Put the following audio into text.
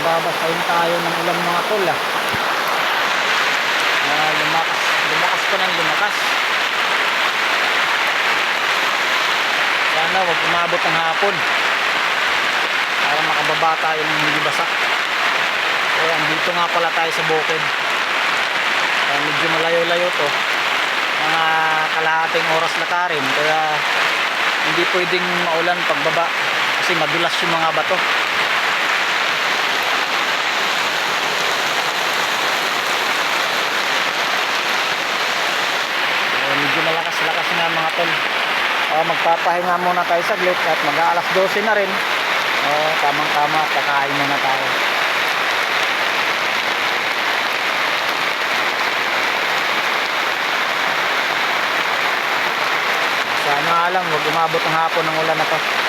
Babasahin tayo ng ulan mga tol ah. Lumakas pa ng lumakas. Sana wag umabot ng hapon para makababa tayo ng hindi basa. Kaya andito nga pala tayo sa bukid. Medyo malayo-layo to, mga kalahating oras lakarin, kaya hindi pwedeng maulan pagbaba kasi madulas yung mga bato. Medyo malakas-lakas nga mga tol. Magpapahinga muna tayo saglit at mag-aalas 12 na rin. Tamang-tama, kakain muna tayo. Sana lang wag umabot ng hapon ng ulan na to.